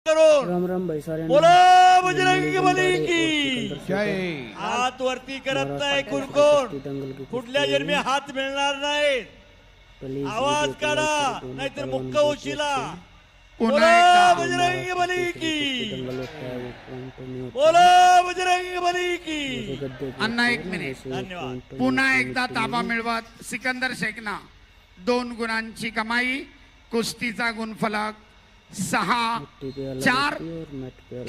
करून राम राम भाई सारे बोला बजरंगी बली की जय. हात वरती करत नाही कुणकोण कुठल्या जन्मी हात मिळणार नाही आवाज काढा नाहीतर मुक्क उशिला पुन्हा बोला एकदा बजरंगी बली की बोला बजरंगी बली की अण्णा एक मिनिट धन्यवाद पुन्हा एकदा ताबा मिळवत सिकंदर शेखना 2 गुणांची कमाई कुस्तीचा गुणफलक 6-4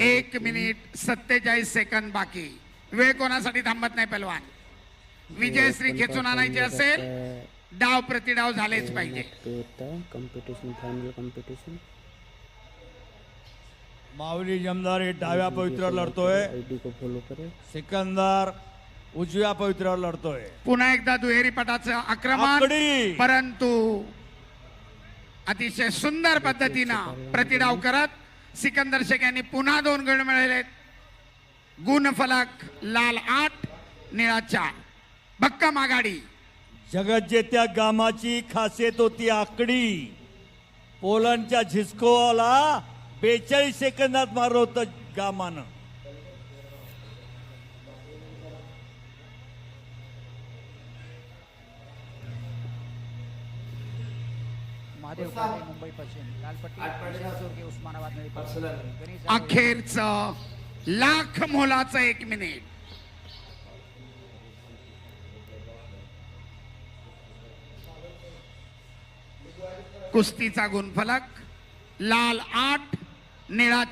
1 मिनिट 47 सेकंद बाकी वेळ कोणासाठी थांबत नाही पहलवान विजयश्री खेचून आणायची असेल डाव प्रतिडाव झालेच पाहिजे कॉम्पिटिशन फाइनल कॉम्पिटिशन माऊली जमदार हे डाव्या पवित्रावर लढतोय आईडी को फॉलो करें सिकंदर उजव्या पवित्रावर लढतोय पुन्हा एकदा दुहेरी पटाचं आक्रमण आकडी. परंतु अतिशय सुंदर पद्धतीनं प्रतिडाव करत सिकंदर शेख यांनी पुन्हा 2 गुण मिळवलेत गुणफलक लाल 8 निळा 4 भक्कम आघाडी जगज्जेत्या गामाची खासियत होती आकडी पोलंडच्या झिस्कोला 42 सेकंदात मारलं होतं गामानं महादेव काळे मुंबई पश्चिम लालपट्टी उस्मानाबाद नदी अखेरचं लाख मोलाचं 1 मिनिट कुस्तीचा गुणफलक लाल 8 निळा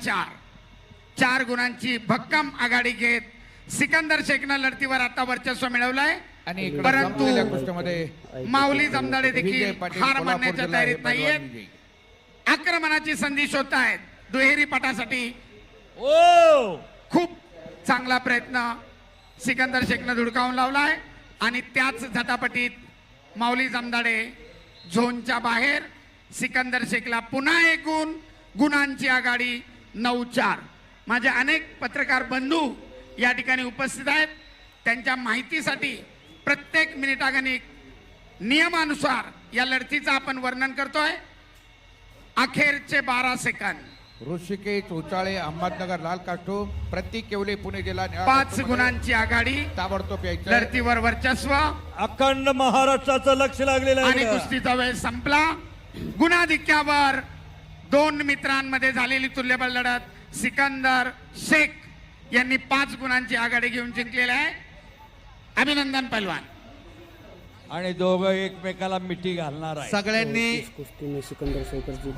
4 गुणांची भक्कम आघाडी घेत सिकंदर शेखनं लढतीवर आता वर्चस्व मिळवलंय आणि इकडे परंतु जमलेल्या कुस्तीमध्ये माऊली जमदाडे देखील विजय पाटील हार कोल्हापूर मानण्याच्या जिल्हा हे तयारीत पैलवान नाहीयेत विजयी. आक्रमणाची संधी शोधतायत दुहेरी पटासाठी ओ खूप चांगला प्रयत्न सिकंदर शेखनं धुडकावून लावलाय आणि त्याच झटापटीत माऊली जमदाडे झोनच्या बाहेर सिकंदर शेखला पुन्हा 1 गुणांची आघाडी 9-4 माझे अनेक पत्रकार बंधू या ठिकाणी उपस्थित आहेत त्यांच्या माहितीसाठी प्रत्येक मिनिटागणिक नियमानुसार या लढतीचं आपण वर्णन करतोय अखेरचे 12 सेकंद ऋषिकेश उचाळे अहमदनगर लाल कास्टो प्रतीक केवले पुणे जिल्हा निळा 5 कास्टोमध्ये गुणांची आघाडी ताबडतोब यायचं लढतीवर वर्चस्व अखंड महाराष्ट्राचं लक्ष लागलेलं आणि आहे कुस्तीचा वेळ संपला गुणाधिक्यावर 2 मित्रांमध्ये झालेली तुल्यबळ लढत सिकंदर शेख यांनी 5 गुणांची आघाडी घेऊन जिंकलेली आहे अभिनंदन पहलवान आणि दोघं एकमेकाला मिठी घालणार आहे सगळ्यांनी इस कुश्ती में सिकंदर शेखर जी